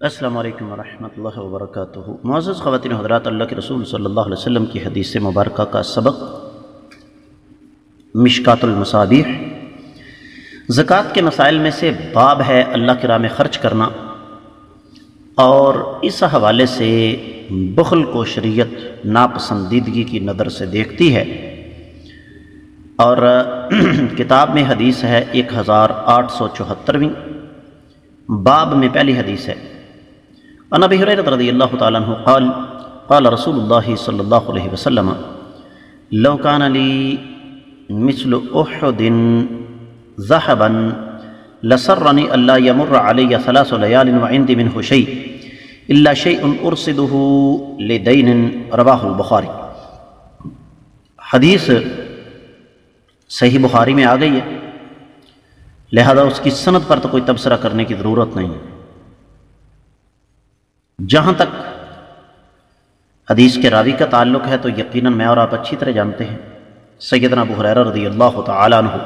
السلام علیکم ورحمۃ اللہ وبرکاتہ۔ معزز خواتین و حضرات، اللہ کے رسول صلی اللہ علیہ وسلم کی حدیث مبارکہ کا سبق مشکات المصابیح۔ زکوٰۃ کے مسائل میں سے باب ہے اللہ کی راہ میں خرچ کرنا، اور اس حوالے سے بخل کو شریعت ناپسندیدگی کی نظر سے دیکھتی ہے، اور کتاب میں حدیث ہے 1874، باب میں پہلی حدیث ہے۔ عن ابی ہریرہ رضی اللہ تعالیٰ عنہ قال قال رسول اللہ صلی اللہ علیہ وسلم لو کان لی مثل احد ذهبا لسرنی الا یمر علی 3 لیال وعندی منہ شیء الا شیء ارصدہ لدین، رواہ البخاری۔ حدیث صحیح بخاری میں آ گئی ہے، لہذا اس کی سند پر تو کوئی تبصرہ کرنے کی ضرورت نہیں ہے۔ جہاں تک حدیث کے راوی کا تعلق ہے تو یقیناً میں اور آپ اچھی طرح جانتے ہیں، سیدنا ابو ہریرہ رضی اللہ تعالیٰ عنہ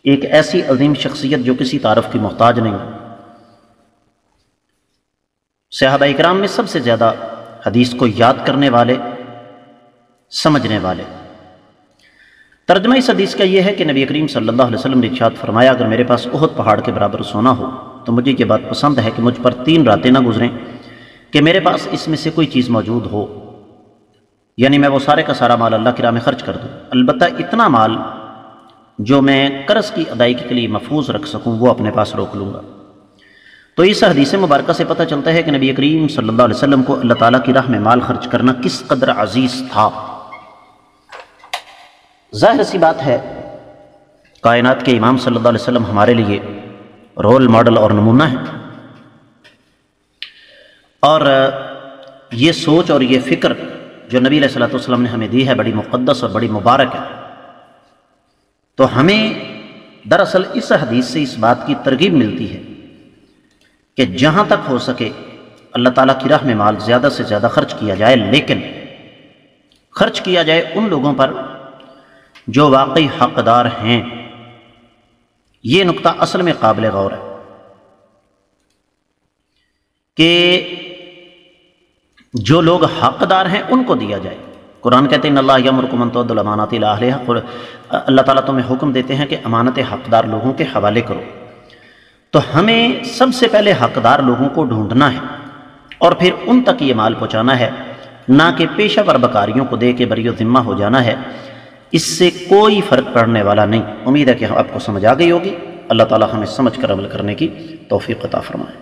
ایک ایسی عظیم شخصیت جو کسی تعارف کی محتاج نہیں، صحابہ اکرام میں سب سے زیادہ حدیث کو یاد کرنے والے، سمجھنے والے۔ ترجمہ اس حدیث کا یہ ہے کہ نبی کریم صلی اللہ علیہ وسلم نے ارشاد فرمایا، اگر میرے پاس احد پہاڑ کے برابر سونا ہو تو مجھے یہ بات پسند ہے کہ مجھ پر 3 راتیں نہ گزریں کہ میرے پاس اس میں سے کوئی چیز موجود ہو، یعنی میں وہ سارے کا سارا مال اللہ کی راہ میں خرچ کر دوں، البتہ اتنا مال جو میں قرض کی ادائیگی کے لیے محفوظ رکھ سکوں وہ اپنے پاس روک لوں گا۔ تو اس حدیث مبارکہ سے پتہ چلتا ہے کہ نبی کریم صلی اللہ علیہ وسلم کو اللہ تعالیٰ کی راہ میں مال خرچ کرنا کس قدر عزیز تھا۔ ظاہر سی بات ہے، کائنات کے امام صلی اللہ علیہ وسلم ہمارے لیے رول ماڈل اور نمونہ ہے، اور یہ سوچ اور یہ فکر جو نبی علیہ الصلوۃ والسلام نے ہمیں دی ہے بڑی مقدس اور بڑی مبارک ہے۔ تو ہمیں دراصل اس حدیث سے اس بات کی ترغیب ملتی ہے کہ جہاں تک ہو سکے اللہ تعالیٰ کی راہ میں مال زیادہ سے زیادہ خرچ کیا جائے، لیکن خرچ کیا جائے ان لوگوں پر جو واقعی حقدار ہیں۔ یہ نقطہ اصل میں قابل غور ہے کہ جو لوگ حقدار ہیں ان کو دیا جائے۔ قرآن کہتے ہیں ان اللہ یامرکم ان تؤدوا الامانات الی اہلہا، اللہ تعالیٰ تمہیں حکم دیتے ہیں کہ امانتیں حقدار لوگوں کے حوالے کرو۔ تو ہمیں سب سے پہلے حقدار لوگوں کو ڈھونڈنا ہے اور پھر ان تک یہ مال پہنچانا ہے، نہ کہ پیشہ ور بکاریوں کو دے کے بری و ذمہ ہو جانا ہے۔ اس سے کوئی فرق پڑنے والا نہیں۔ امید ہے کہ آپ کو سمجھ آ گئی ہوگی۔ اللہ تعالیٰ ہمیں سمجھ کر عمل کرنے کی توفیق عطا فرمائے۔